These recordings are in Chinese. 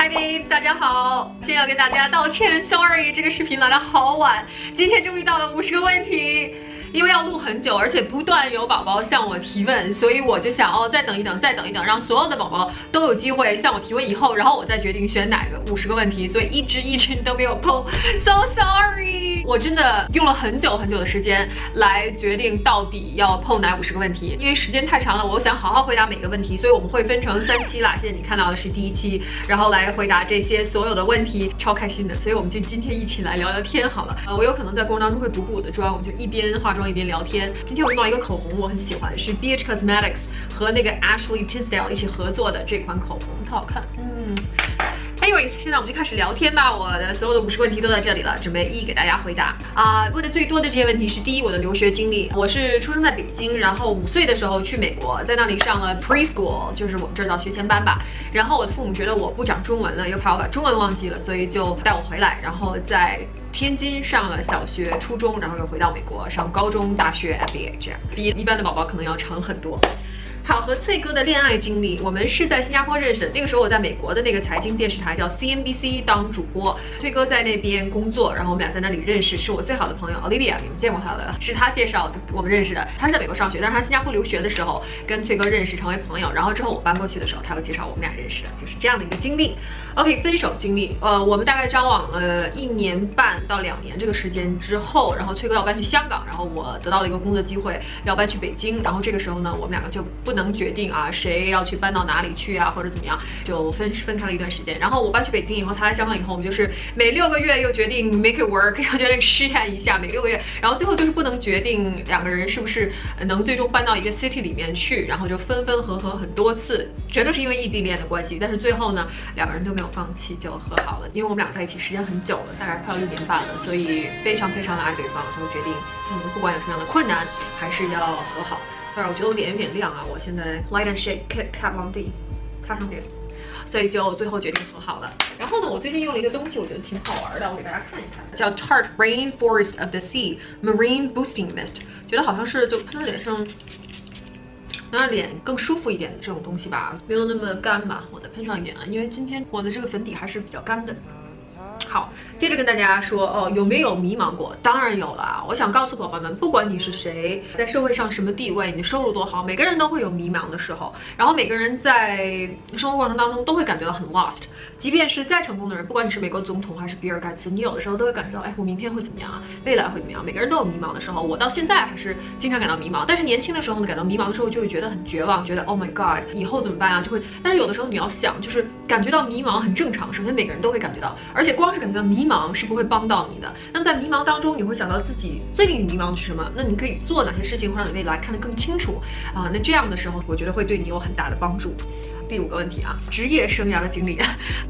Hi babes， 大家好，先要跟大家道歉 ，sorry， 这个视频来的好晚，今天终于到了50个问题。因为要录很久，而且不断有宝宝向我提问，所以我就想再等一等，再等一等，让所有的宝宝都有机会向我提问以后，然后我再决定选哪个50个问题，所以一直都没有碰 ，so sorry。我真的用了很久的时间来决定到底要碰哪50个问题，因为时间太长了，我想好好回答每个问题，所以我们会分成3期啦。现在你看到的是第1期，然后来回答这些所有的问题，超开心的，所以我们就今天一起来聊聊天好了。我有可能在过程当中会补我的妆，我们就一边化妆一边聊天。今天我用到一个口红，我很喜欢，是 BH Cosmetics 和那个 Ashley Tisdale 一起合作的这款口红，特好看。Anyways， 现在我们就开始聊天吧。我的所有的50个问题都在这里了，准备一一给大家回答。问的最多的这些问题是：第一，我的留学经历。我是出生在北京，然后5岁的时候去美国，在那里上了 preschool， 就是我们这儿叫学前班吧。然后我的父母觉得我不讲中文了，又怕我把中文忘记了，所以就带我回来，然后在天津上了小学、初中，然后又回到美国上高中、大学 MBA， 这样比一般的宝宝可能要长很多。好，和翠哥的恋爱经历，我们是在新加坡认识的。那个时候我在美国的那个财经电视台叫 CNBC 当主播，翠哥在那边工作，然后我们俩在那里认识，是我最好的朋友 Olivia， 你们见过她了，是她介绍我们认识的。她是在美国上学，但是她新加坡留学的时候跟翠哥认识，成为朋友。然后之后我搬过去的时候，她又介绍我们俩认识的，就是这样的一个经历。OK， 分手经历，我们大概交往了1年半到2年这个时间之后，然后翠哥要搬去香港，然后我得到了一个工作机会，要搬去北京。然后这个时候呢，我们两个就不能决定谁要去搬到哪里去啊，或者怎么样，就分开了一段时间。然后我搬去北京以后，他来香港以后，我们就是每6个月又决定 make it work， 又决定试探一下每6个月，然后最后就是不能决定2个人是不是能最终搬到一个 city 里面去，然后就分合很多次，全都是因为异地恋的关系。但是最后呢，2个人都没有放弃，就和好了。因为我们俩在一起时间很久了，大概快要1年半了，所以非常的爱对方，就决定不管有什么样的困难，还是要和好。我觉得我脸有点亮啊，我现在 light and shade cat long D 踏上去，所以就最后决定和好了。然后呢，我最近用了一个东西，我觉得挺好玩的，我给大家看一看，叫 Tarte Rainforest of the Sea Marine Boosting Mist， 觉得好像是就喷在脸上，能让脸更舒服一点的这种东西吧，没有那么干吧。我再喷上一点啊，因为今天我的这个粉底还是比较干的。好，接着跟大家说有没有迷茫过？当然有了。我想告诉宝宝们，不管你是谁，在社会上什么地位，你收入多好，每个人都会有迷茫的时候。然后每个人在生活过程当中都会感觉到很 lost。即便是再成功的人，不管你是美国总统还是比尔盖茨，你有的时候都会感觉到，我明天会怎么样啊？未来会怎么样？每个人都有迷茫的时候。我到现在还是经常感到迷茫，但是年轻的时候呢，感到迷茫的时候就会觉得很绝望，觉得 Oh my God， 以后怎么办啊？就会，但是有的时候你要想，就是感觉到迷茫很正常。首先每个人都会感觉到，而且光是感觉到迷茫是不会帮到你的。那么在迷茫当中，你会想到自己最令你迷茫的是什么？那你可以做哪些事情会让你未来看得更清楚啊？那这样的时候，我觉得会对你有很大的帮助。第5个问题啊，职业生涯的经历。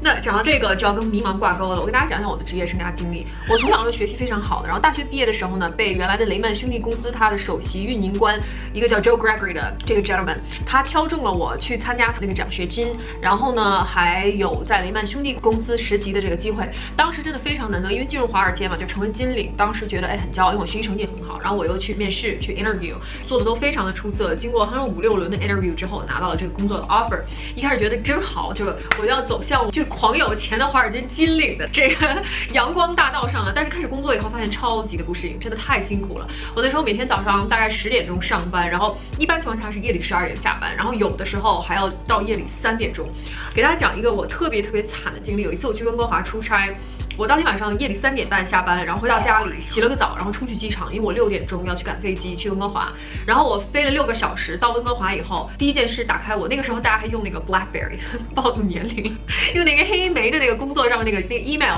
那讲到这个就要跟迷茫挂钩了。我跟大家讲讲我的职业生涯经历。我从小就学习非常好的，然后大学毕业的时候呢，被原来的雷曼兄弟公司他的首席运营官，一个叫 Joe Gregory 的这个 gentleman， 他挑中了我去参加那个奖学金，然后呢还有在雷曼兄弟公司实习的这个机会。当时真的非常难得，因为进入华尔街嘛，就成为金领。当时觉得很骄傲，因为我学习成绩很好，然后我又去面试去 interview， 做的都非常的出色。经过好像5、6轮的 interview 之后，拿到了这个工作的 offer。一开始觉得真好，就是我要走向就是狂有钱的华尔街金领的这个阳光大道上了。但是开始工作以后，发现超级的不适应，真的太辛苦了。我那时候每天早上大概10点钟上班，然后一般情况下是夜里12点下班，然后有的时候还要到夜里3点钟。给大家讲一个我特别惨的经历。有一次我去温哥华出差。我当天晚上夜里3点半下班，然后回到家里洗了个澡，然后冲去机场，因为我6点钟要去赶飞机去温哥华。然后我飞了6个小时到温哥华以后，第一件事打开我那个时候大家还用那个 BlackBerry， 暴露年龄，用那个黑莓的那个工作上面那个 email。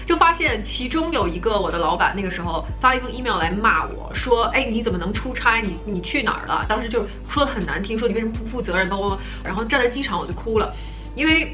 就发现其中有一个我的老板那个时候发了一封 email 来骂我说，你怎么能出差？你去哪儿了？当时就说的很难听，说你为什么不负责任，然后站在机场我就哭了，因为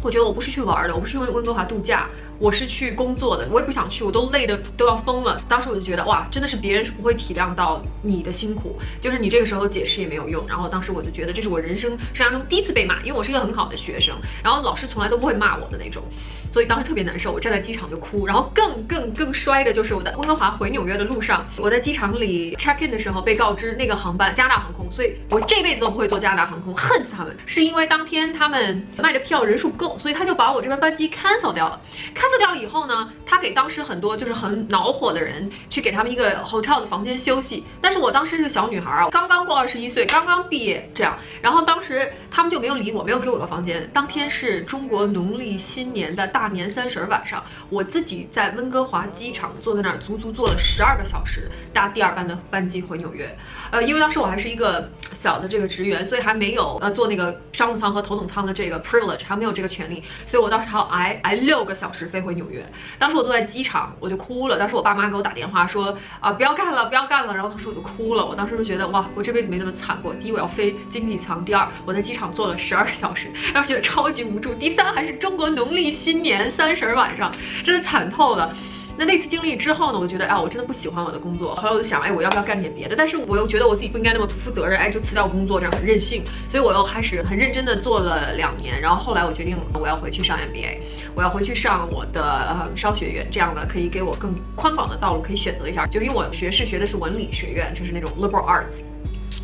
我觉得我不是去玩的，我不是去温哥华度假，我是去工作的，我也不想去，我都累得都要疯了。当时我就觉得哇，真的是别人是不会体谅到你的辛苦，就是你这个时候解释也没有用。然后当时我就觉得这是我人生生涯中第一次被骂，因为我是一个很好的学生，然后老师从来都不会骂我的那种。所以当时特别难受，我站在机场就哭。然后更衰的就是我在温哥华回纽约的路上，我在机场里 check in 的时候被告知那个航班加拿大航空，所以我这辈子都不会坐加拿大航空，恨死他们！是因为当天他们卖的票人数不够，所以他就把我这班班机 cancel 掉了。cancel 掉了以后呢，他给当时很多就是很恼火的人去给他们一个 hotel 的房间休息。但是我当时是个小女孩啊，刚刚过21岁，刚刚毕业这样，然后当时他们就没有理我，没有给我个房间。当天是中国农历新年的大年30晚上，我自己在温哥华机场坐在那儿，足足坐了12个小时，搭第2班的班机回纽约。因为当时我还是一个小的这个职员，所以还没有坐那个商务舱和头等舱的这个 privilege， 还没有这个权利，所以我当时还要挨6个小时飞回纽约。当时我坐在机场我就哭了，当时我爸妈给我打电话说不要干了，不要干了，然后当时我就哭了。我当时就觉得哇，我这辈子没那么惨过。第一，我要飞经济舱；第二，我在机场坐了12个小时，当时觉得超级无助；第三，还是中国农历新年30晚上，真的惨透了。那次经历之后呢，我觉得我真的不喜欢我的工作。后来我就想，我要不要干点别的？但是我又觉得我自己不应该那么不负责任，就辞掉工作这样很任性。所以我又开始很认真的做了2年。然后后来我决定我要回去上 MBA， 我要回去上我的商学院，这样呢可以给我更宽广的道路可以选择一下。就是因为我学的是文理学院，就是那种 liberal arts。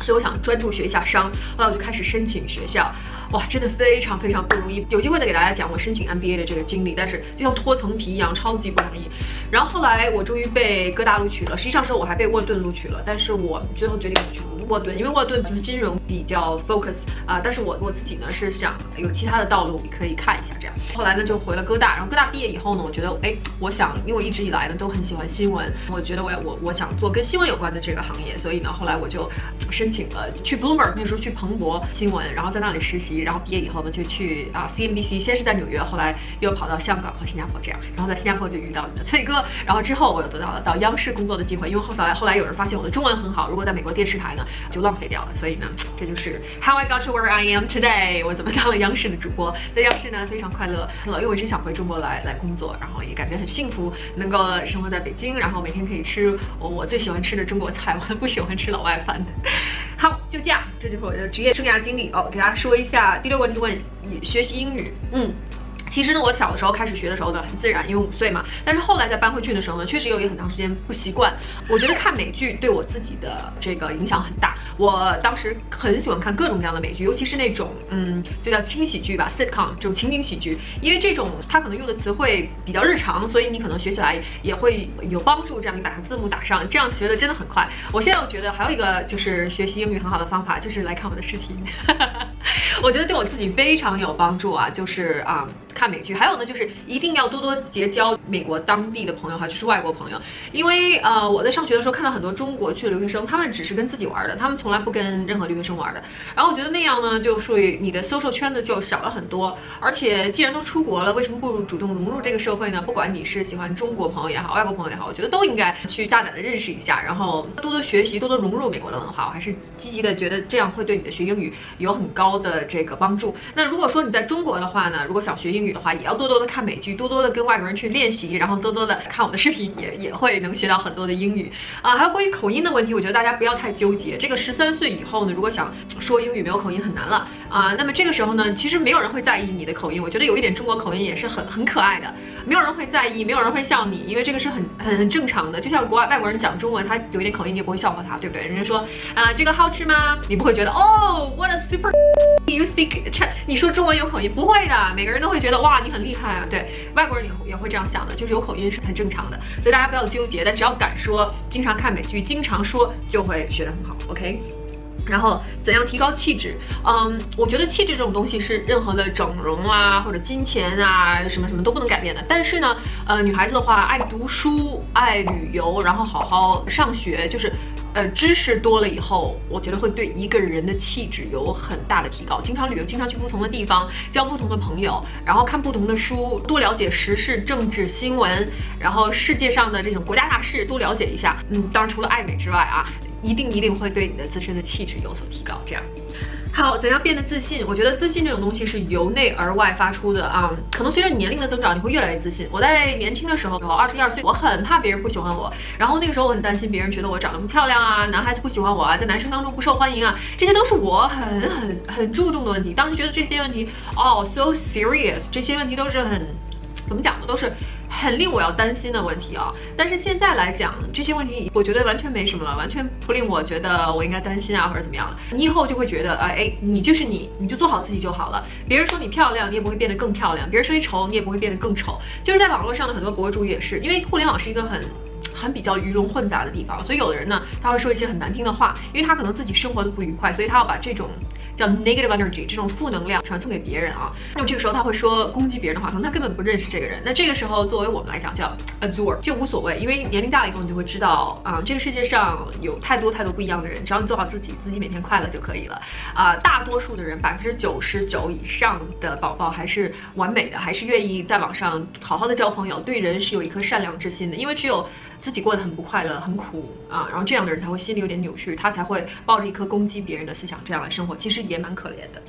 所以我想专注学一下商，后来我就开始申请学校，哇，真的非常非常不容易。有机会再给大家讲我申请 MBA 的这个经历，但是就像脱层皮一样，超级不容易。然后后来我终于被哥大录取了，实际上是我还被沃顿录取了，但是我最后决定去沃顿，因为沃顿就是金融比较 focus 但是我自己呢是想有其他的道路可以看一下这样。后来呢就回了哥大，然后哥大毕业以后呢，我觉得我想，因为我一直以来呢都很喜欢新闻，我觉得我想做跟新闻有关的这个行业，所以呢后来我就申请了去 Bloomberg， 那时候去彭博新闻，然后在那里实习，然后毕业以后呢就去CNBC， 先是在纽约，后来又跑到香港和新加坡这样，然后在新加坡就遇到你的崔哥，然后之后我又得到了到央视工作的机会，因为后来有人发现我的中文很好，如果在美国电视台呢就浪费掉了，所以呢这就是 How I got to where I am today， 我怎么当了央视的主播。在央视呢非常快乐，因为我一直想回中国来工作，然后也感觉很幸福，能够生活在北京，然后每天可以吃我最喜欢吃的中国菜，我不喜欢吃老外饭的。好，就这样，这就是我的职业生涯经历给大家说一下。第6个问题问学习英语，其实呢，我小的时候开始学的时候呢，很自然，因为5岁嘛。但是后来再搬回去的时候呢，确实有一个很长时间不习惯。我觉得看美剧对我自己的这个影响很大。我当时很喜欢看各种各样的美剧，尤其是那种就叫轻喜剧吧 ，sitcom 这种情景喜剧，因为这种它可能用的词汇比较日常，所以你可能学起来也会有帮助。这样你把它字幕打上，这样学的真的很快。我现在觉得还有一个就是学习英语很好的方法，就是来看我的视频。我觉得对我自己非常有帮助就是看美剧，还有呢，就是一定要多多结交美国当地的朋友哈，就是外国朋友，因为我在上学的时候看到很多中国去的留学生，他们只是跟自己玩的，他们从来不跟任何留学生玩的。然后我觉得那样呢，就属于你的 social 圈子就小了很多。而且既然都出国了，为什么不主动融入这个社会呢？不管你是喜欢中国朋友也好，外国朋友也好，我觉得都应该去大胆的认识一下，然后多多学习，多多融入美国的文化。我还是积极的觉得这样会对你的学英语有很高的这个帮助。那如果说你在中国的话呢，如果想学英语的话，也要多多的看美剧，多多的跟外国人去练习，然后多多的看我的视频，也会能学到很多的英语还有关于口音的问题，我觉得大家不要太纠结。这个13岁以后呢，如果想说英语没有口音很难了那么这个时候呢，其实没有人会在意你的口音。我觉得有一点中国口音也是很可爱的，没有人会在意，没有人会笑你，因为这个是很正常的。就像外国人讲中文，他有一点口音，你也不会笑话他，对不对？人家说这个好吃吗？你不会觉得what a super you speak， 你说中文有口音，不会的，每个人都会觉得哇你很厉害啊。对，外国人也会这样想的，就是有口音是很正常的，所以大家不要纠结，但只要敢说，经常看美剧，经常说，就会学得很好。OK。然后怎样提高气质？我觉得气质这种东西是任何的整容或者金钱什么什么都不能改变的。但是呢，女孩子的话，爱读书，爱旅游，然后好好上学，就是知识多了以后，我觉得会对一个人的气质有很大的提高。经常旅游，经常去不同的地方，交不同的朋友，然后看不同的书，多了解时事、政治、新闻，然后世界上的这种国家大事多了解一下。当然除了爱美之外一定会对你的自身的气质有所提高。这样好，怎样变得自信？我觉得自信这种东西是由内而外发出的啊。可能随着你年龄的增长，你会越来越自信。我在年轻的时候，22岁，我很怕别人不喜欢我，然后那个时候我很担心别人觉得我长得不漂亮啊，男孩子不喜欢我啊，在男生当中不受欢迎啊，这些都是我很注重的问题。当时觉得这些问题so serious， 这些问题都是怎么讲呢？都是很令我要担心的问题啊。但是现在来讲，这些问题我觉得完全没什么了，完全不令我觉得我应该担心啊或者怎么样了。你以后就会觉得，你就是你就做好自己就好了。别人说你漂亮，你也不会变得更漂亮；别人说你丑，你也不会变得更丑。就是在网络上的很多博主也是，因为互联网是一个很比较鱼龙混杂的地方，所以有的人呢，他会说一些很难听的话，因为他可能自己生活的不愉快，所以他要把这种叫 negative energy 这种负能量传送给别人啊。那么这个时候他会说攻击别人的话，可能他根本不认识这个人。那这个时候作为我们来讲叫 absorb 就无所谓，因为年龄大了以后你就会知道啊，这个世界上有太多不一样的人，只要你做好自己每天快乐就可以了啊。大多数的人99%以上的宝宝还是完美的，还是愿意在网上好好的交朋友，对人是有一颗善良之心的，因为只有自己过得很不快乐、很苦啊，然后这样的人才会心里有点扭曲，他才会抱着一颗攻击别人的思想这样来生活，其实也蛮可怜的。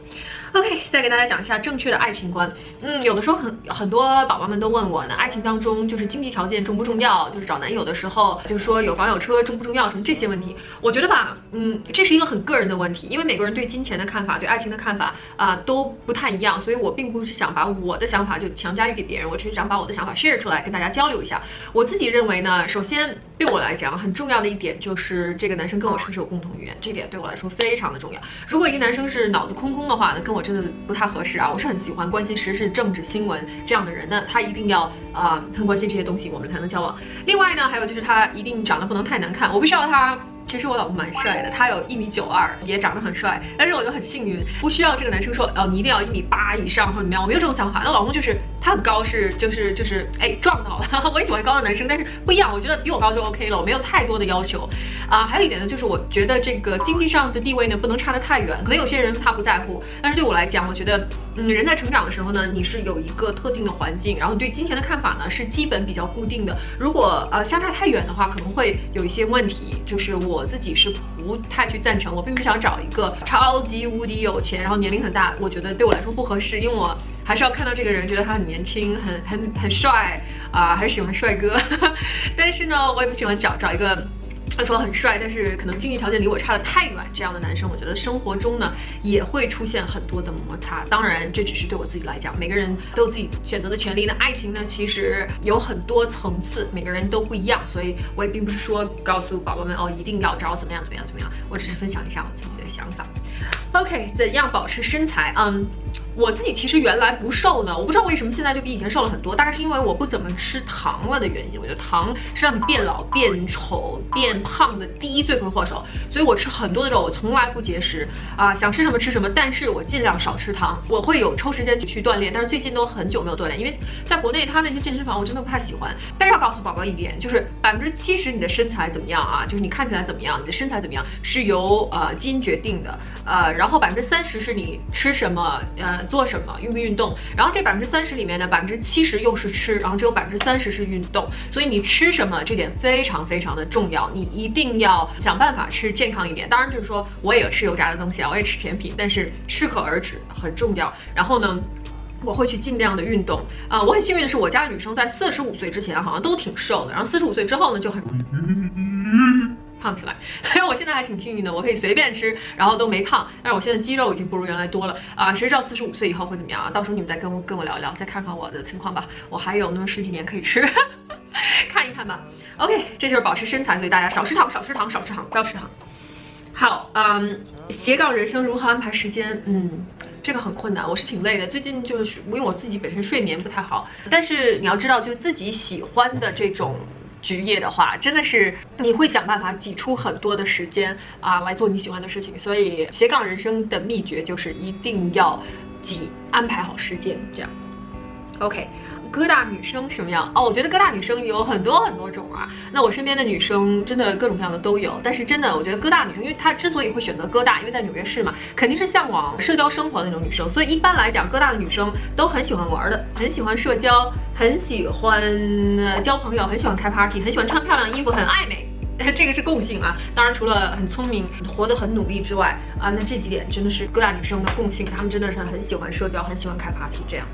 OK， 再给大家讲一下正确的爱情观。有的时候很多宝宝们都问我呢，爱情当中就是经济条件重不重要？就是找男友的时候，就是说有房有车重不重要？什么这些问题，我觉得吧，这是一个很个人的问题，因为每个人对金钱的看法、对爱情的看法都不太一样，所以我并不是想把我的想法就强加于给别人，我只是想把我的想法 share 出来跟大家交流一下。我自己认为呢，首先对我来讲很重要的一点就是这个男生跟我是不是有共同语言，这点对我来说非常的重要。如果一个男生是脑子空空的话，那跟我真的不太合适啊。我是很喜欢关心时事、政治、新闻这样的人呢，他一定要很关心这些东西，我们才能交往。另外呢，还有就是他一定长得不能太难看，我不需要他。其实我老公蛮帅的，他有1.92米，也长得很帅。但是我就很幸运，不需要这个男生说你一定要1.8米以上或者怎么样，我没有这种想法。那老公就是他很高，就是撞到了。我也喜欢高的男生，但是不一样，我觉得比我高就 OK 了，我没有太多的要求还有一点呢，就是我觉得这个经济上的地位呢不能差得太远。可能有些人他不在乎，但是对我来讲，我觉得人在成长的时候呢，你是有一个特定的环境，然后对金钱的看法呢是基本比较固定的。如果相差太远的话，可能会有一些问题，就是我自己是不太去赞成。我并不想找一个超级无敌有钱，然后年龄很大，我觉得对我来说不合适，因为我还是要看到这个人，觉得他很年轻，很帅还是喜欢帅哥。但是呢，我也不喜欢找一个他说很帅，但是可能经济条件离我差得太远这样的男生，我觉得生活中呢也会出现很多的摩擦。当然，这只是对我自己来讲，每个人都有自己选择的权利。那爱情呢，其实有很多层次，每个人都不一样，所以我也并不是说告诉宝宝们一定要找怎么样，我只是分享一下我自己的想法。OK， 怎样保持身材？我自己其实原来不瘦呢，我不知道为什么现在就比以前瘦了很多，大概是因为我不怎么吃糖了的原因。我觉得糖是让你变老、变丑、变胖的第一罪魁祸首，所以我吃很多的肉，我从来不节食想吃什么吃什么，但是我尽量少吃糖。我会有抽时间去锻炼，但是最近都很久没有锻炼，因为在国内他那些健身房我真的不太喜欢。但是要告诉宝宝一点，就是70%你的身材怎么样就是你看起来怎么样，你的身材怎么样是由基因决定的，然后30%是你吃什么做什么运不运动，然后这30%里面呢70%又是吃，然后只有30%是运动，所以你吃什么这点非常非常的重要，你一定要想办法吃健康一点。当然就是说我也有吃油炸的东西我也吃甜品，但是适可而止很重要。然后呢，我会去尽量的运动我很幸运的是，我家女生在45岁之前好像都挺瘦的，然后45岁之后呢就很胖起来，所以我现在还挺幸运的，我可以随便吃，然后都没胖。但是我现在肌肉已经不如原来多了谁知道45岁以后会怎么样到时候你们再跟我聊一聊，再看看我的情况吧。我还有那么10几年可以吃，看一看吧。OK， 这就是保持身材，所以大家少吃糖，不要吃糖。好，斜杠人生如何安排时间？这个很困难，我是挺累的。最近就是因为我自己本身睡眠不太好，但是你要知道，就是自己喜欢的这种职业的话，真的是你会想办法挤出很多的时间来做你喜欢的事情。所以斜杠人生的秘诀就是一定要安排好时间，这样。OK。哥大女生什么样我觉得哥大女生有很多种那我身边的女生真的各种各样的都有，但是真的我觉得哥大女生，因为她之所以会选择哥大，因为在纽约市嘛，肯定是向往社交生活的那种女生，所以一般来讲，哥大的女生都很喜欢玩的，很喜欢社交，很喜欢交朋友，很喜欢开 party， 很喜欢穿漂亮衣服，很爱美。这个是共性啊。当然，除了很聪明、活得很努力之外啊，那这几点真的是各大女生的共性，她们真的是很喜欢社交，很喜欢开 party 这样。